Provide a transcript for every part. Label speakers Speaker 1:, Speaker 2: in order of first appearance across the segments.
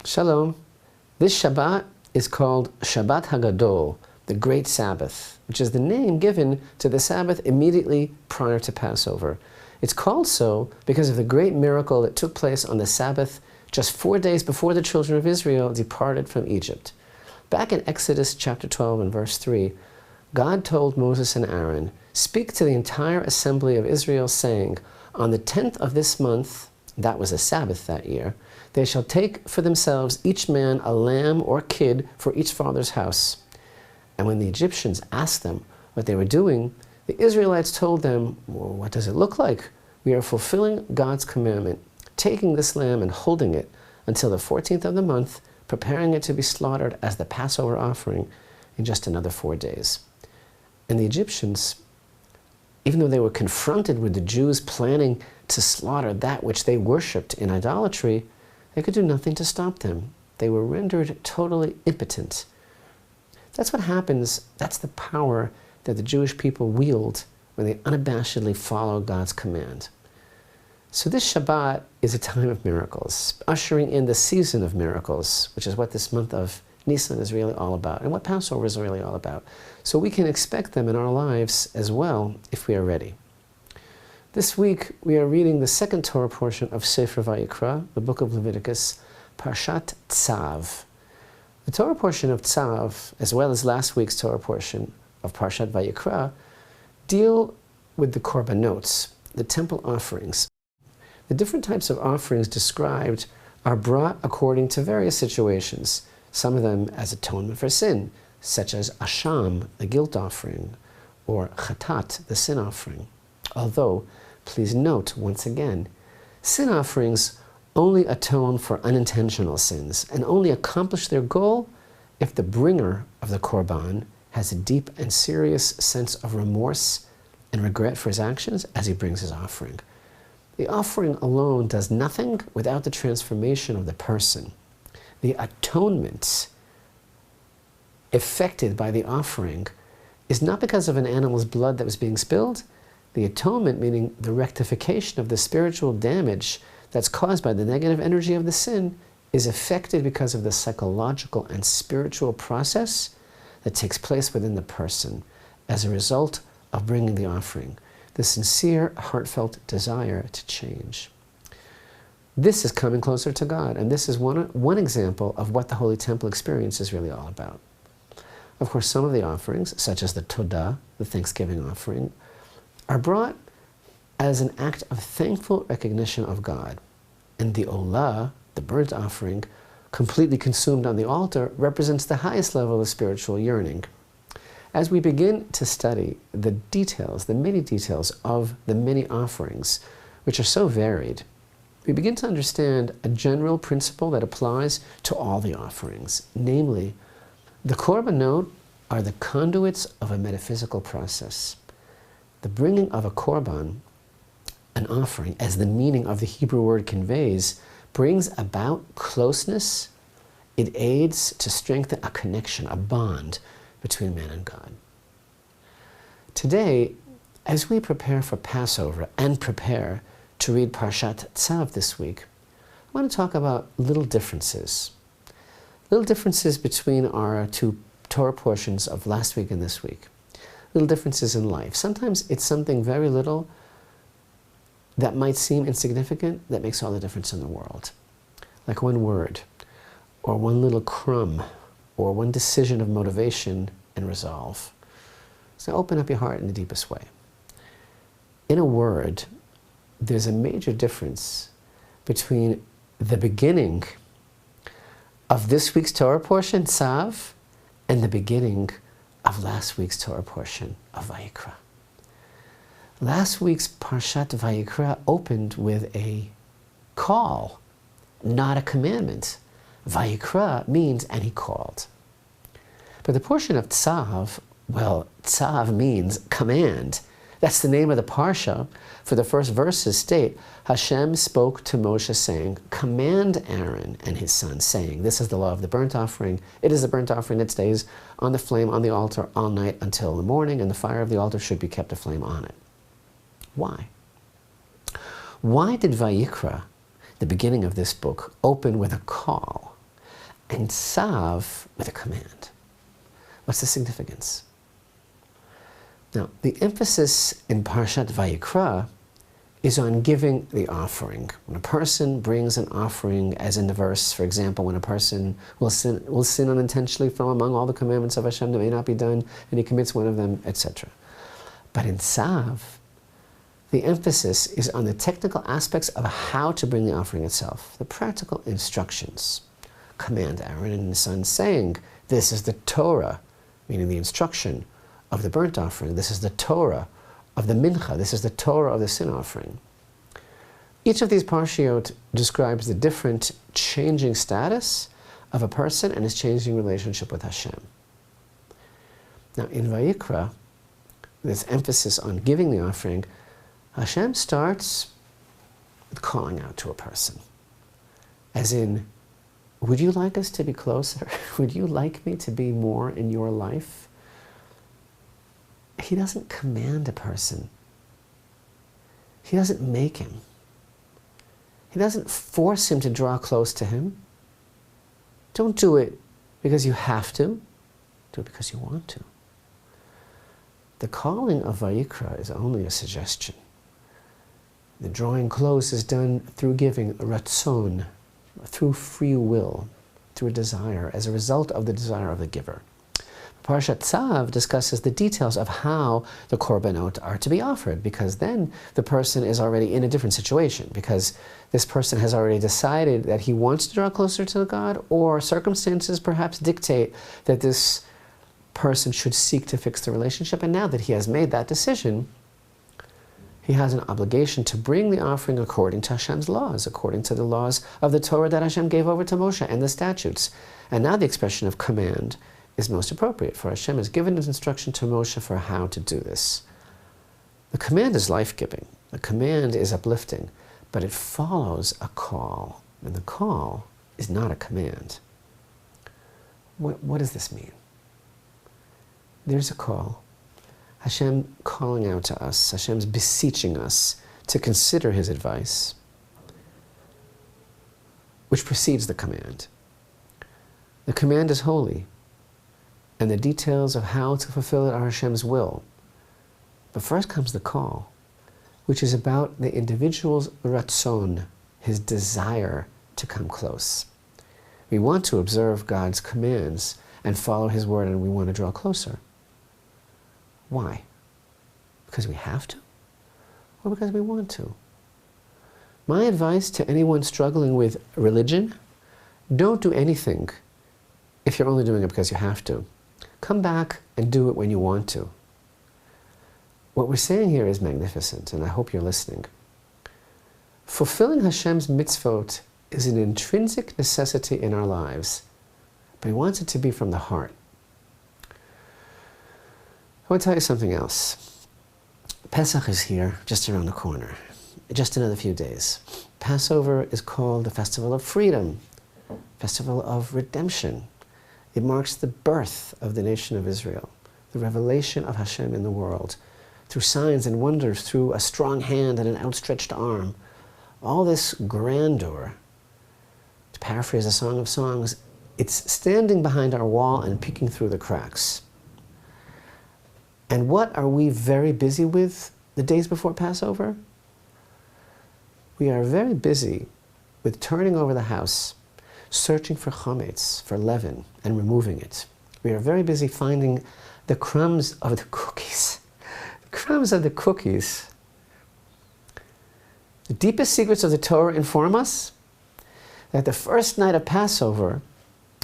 Speaker 1: Shalom. This Shabbat is called Shabbat Hagadol, the Great Sabbath, which is the name given to the Sabbath immediately prior to Passover. It's called so because of the great miracle that took place on the Sabbath just 4 days before the children of Israel departed from Egypt. Back in Exodus chapter 12 and verse 3, God told Moses and Aaron, "Speak to the entire assembly of Israel, saying, on the 10th of this month," that was a Sabbath that year, "they shall take for themselves each man a lamb or kid for each father's house." And when the Egyptians asked them what they were doing, the Israelites told them, "Well, what does it look like? We are fulfilling God's commandment, taking this lamb and holding it until the 14th of the month, preparing it to be slaughtered as the Passover offering in just another 4 days." And the Egyptians, even though they were confronted with the Jews planning to slaughter that which they worshipped in idolatry, they could do nothing to stop them. They were rendered totally impotent. That's what happens, that's the power that the Jewish people wield when they unabashedly follow God's command. So this Shabbat is a time of miracles, ushering in the season of miracles, which is what this month of Nisan is really all about, and what Passover is really all about. So we can expect them in our lives as well, if we are ready. This week, we are reading the second Torah portion of Sefer Vayikra, the book of Leviticus, Parashat Tzav. The Torah portion of Tzav, as well as last week's Torah portion of Parashat Vayikra, deal with the korbanot, the temple offerings. The different types of offerings described are brought according to various situations, some of them as atonement for sin, such as asham, the guilt offering, or chatat, the sin offering. Although, please note once again, sin offerings only atone for unintentional sins and only accomplish their goal if the bringer of the korban has a deep and serious sense of remorse and regret for his actions as he brings his offering. The offering alone does nothing without the transformation of the person. The atonement effected by the offering is not because of an animal's blood that was being spilled. The atonement, meaning the rectification of the spiritual damage that's caused by the negative energy of the sin, is effected because of the psychological and spiritual process that takes place within the person as a result of bringing the offering, the sincere, heartfelt desire to change. This is coming closer to God, and this is one example of what the Holy Temple experience is really all about. Of course, some of the offerings, such as the Todah, the Thanksgiving offering, are brought as an act of thankful recognition of God. And the Olah, the burnt offering, completely consumed on the altar, represents the highest level of spiritual yearning. As we begin to study the details, the many details of the many offerings, which are so varied, we begin to understand a general principle that applies to all the offerings. Namely, the korbanot are the conduits of a metaphysical process. The bringing of a korban, an offering, as the meaning of the Hebrew word conveys, brings about closeness. It aids to strengthen a connection, a bond between man and God. Today, as we prepare for Passover and prepare to read Parashat Tzav this week, I want to talk about little differences. Little differences between our two Torah portions of last week and this week. Little differences in life. Sometimes it's something very little that might seem insignificant that makes all the difference in the world. Like one word, or one little crumb, or one decision of motivation and resolve. So open up your heart in the deepest way. In a word, there's a major difference between the beginning of this week's Torah portion, Tzav, and the beginning of last week's Torah portion of Vayikra. Last week's Parashat Vayikra opened with a call, not a commandment. Vayikra means, and he called. But the portion of Tzav, well, Tzav means command. That's the name of the Parsha. For the first verses state, Hashem spoke to Moshe saying, command Aaron and his sons, saying, this is the law of the burnt offering. It is the burnt offering that stays on the flame on the altar all night until the morning, and the fire of the altar should be kept aflame on it. Why? Why did Vayikra, the beginning of this book, open with a call? and Tzav with a command. What's the significance? Now, the emphasis in Parashat Vayikra is on giving the offering. When a person brings an offering, as in the verse, for example, when a person will sin unintentionally from among all the commandments of Hashem that may not be done, and he commits one of them, etc. But in Tzav, the emphasis is on the technical aspects of how to bring the offering itself, the practical instructions. Command Aaron and his sons, saying, this is the Torah, meaning the instruction of the burnt offering. This is the Torah of the mincha. This is the Torah of the sin offering. Each of these parshiot describes the different changing status of a person and his changing relationship with Hashem. Now in Vayikra, this emphasis on giving the offering, Hashem starts with calling out to a person. As in, would you like us to be closer? Would you like me to be more in your life? He doesn't command a person. He doesn't make him. He doesn't force him to draw close to him. Don't do it because you have to. Do it because you want to. The calling of Vayikra is only a suggestion. The drawing close is done through giving ratzon, through free will, through a desire, as a result of the desire of the giver. Parashat Tzav discusses the details of how the korbanot are to be offered, because then the person is already in a different situation, because this person has already decided that he wants to draw closer to God, or circumstances perhaps dictate that this person should seek to fix the relationship, and now that he has made that decision, he has an obligation to bring the offering according to Hashem's laws, according to the laws of the Torah that Hashem gave over to Moshe and the statutes. And now the expression of command is most appropriate, for Hashem has given his instruction to Moshe for how to do this. The command is life-giving. The command is uplifting, but it follows a call, and the call is not a command. What does this mean? There's a call. Hashem calling out to us, Hashem's beseeching us to consider his advice, which precedes the command. The command is holy, and the details of how to fulfill it are Hashem's will. But first comes the call, which is about the individual's ratzon, his desire to come close. We want to observe God's commands and follow his word, and we want to draw closer. Why? Because we have to? Or because we want to? My advice to anyone struggling with religion, don't do anything if you're only doing it because you have to. Come back and do it when you want to. What we're saying here is magnificent, and I hope you're listening. Fulfilling Hashem's mitzvot is an intrinsic necessity in our lives, but he wants it to be from the heart. I want to tell you something else. Pesach is here, just around the corner, just another few days. Passover is called the festival of freedom, festival of redemption. It marks the birth of the nation of Israel, the revelation of Hashem in the world, through signs and wonders, through a strong hand and an outstretched arm. All this grandeur, to paraphrase a Song of Songs, it's standing behind our wall and peeking through the cracks. And what are we very busy with the days before Passover? We are very busy with turning over the house, searching for chametz, for leaven, and removing it. We are very busy finding the crumbs of the cookies. The crumbs of the cookies. The deepest secrets of the Torah inform us that the first night of Passover,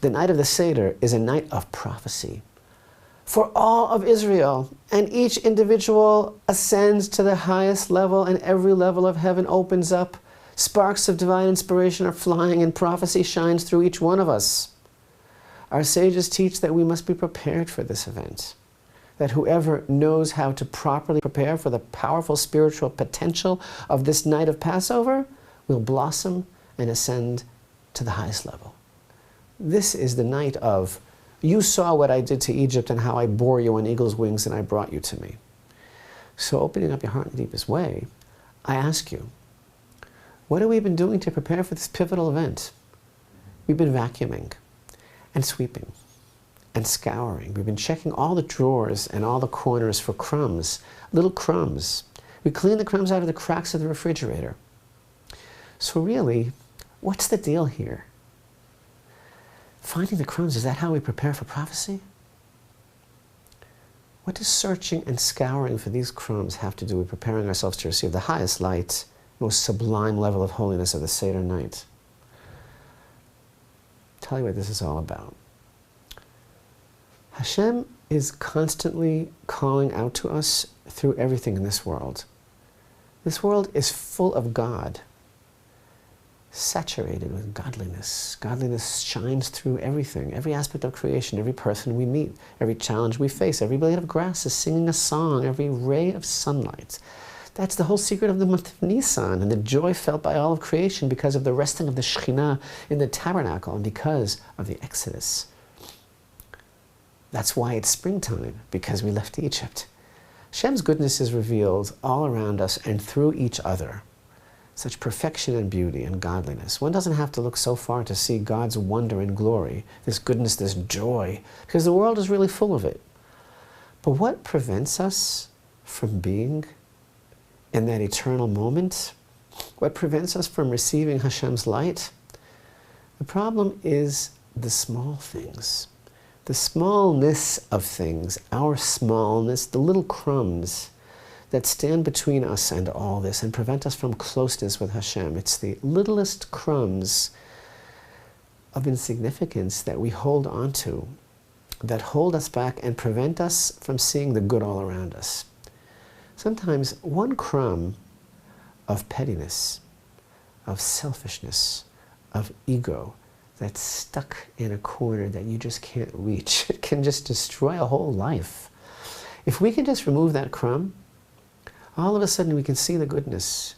Speaker 1: the night of the Seder, is a night of prophecy for all of Israel, and each individual ascends to the highest level, and every level of heaven opens up. Sparks of divine inspiration are flying, and prophecy shines through each one of us. Our sages teach that we must be prepared for this event, that whoever knows how to properly prepare for the powerful spiritual potential of this night of Passover will blossom and ascend to the highest level. This is the night of, you saw what I did to Egypt and how I bore you on eagle's wings and I brought you to me. So opening up your heart in the deepest way, I ask you, what have we been doing to prepare for this pivotal event? We've been vacuuming. and sweeping and scouring. We've been checking all the drawers and all the corners for crumbs, little crumbs. We clean the crumbs out of the cracks of the refrigerator. So really, what's the deal here? Finding the crumbs, is that how we prepare for prophecy? What does searching and scouring for these crumbs have to do with preparing ourselves to receive the highest light, most sublime level of holiness of the Seder night? I'll tell you what this is all about. Hashem is constantly calling out to us through everything in this world. This world is full of God, saturated with godliness. Godliness shines through everything, every aspect of creation, every person we meet, every challenge we face, every blade of grass is singing a song, every ray of sunlight. That's the whole secret of the month of Nisan and the joy felt by all of creation because of the resting of the Shekhinah in the tabernacle and because of the Exodus. That's why it's springtime, because we left Egypt. Hashem's goodness is revealed all around us and through each other. Such perfection and beauty and godliness. One doesn't have to look so far to see God's wonder and glory, this goodness, this joy, because the world is really full of it. But what prevents us from being in that eternal moment? What prevents us from receiving Hashem's light? The problem is the small things. The smallness of things, our smallness, the little crumbs that stand between us and all this and prevent us from closeness with Hashem. It's the littlest crumbs of insignificance that we hold on to, that hold us back and prevent us from seeing the good all around us. Sometimes one crumb of pettiness, of selfishness, of ego, that's stuck in a corner that you just can't reach. It can just destroy a whole life. If we can just remove that crumb, all of a sudden we can see the goodness.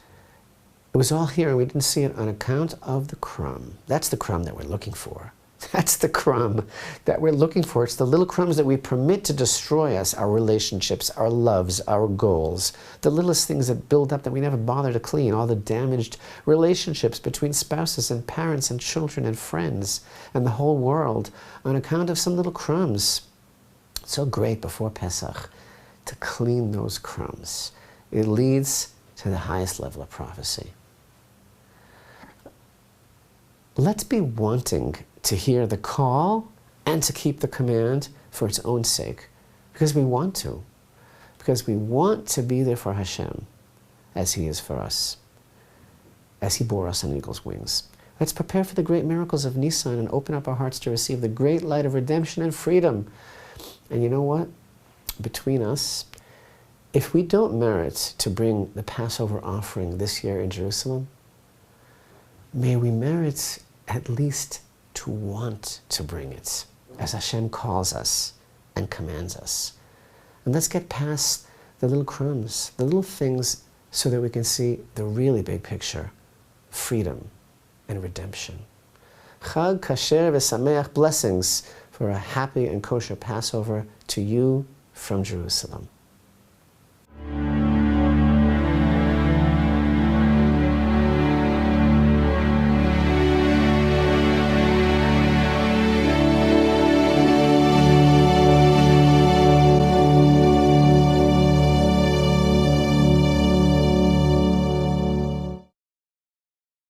Speaker 1: It was all here and we didn't see it on account of the crumb. That's the crumb that we're looking for. That's the crumb that we're looking for. It's the little crumbs that we permit to destroy us, our relationships, our loves, our goals, the littlest things that build up that we never bother to clean, all the damaged relationships between spouses and parents and children and friends and the whole world on account of some little crumbs. It's so great before Pesach to clean those crumbs. It leads to the highest level of prophecy. Let's be wanting to hear the call and to keep the command for its own sake, because we want to. Because we want to be there for Hashem as He is for us, as He bore us on eagle's wings. Let's prepare for the great miracles of Nisan and open up our hearts to receive the great light of redemption and freedom. And you know what? Between us, if we don't merit to bring the Passover offering this year in Jerusalem, may we merit at least to want to bring it, as Hashem calls us and commands us. And let's get past the little crumbs, the little things, so that we can see the really big picture, freedom and redemption. Chag kasher v'sameach, blessings for a happy and kosher Passover to you from Jerusalem.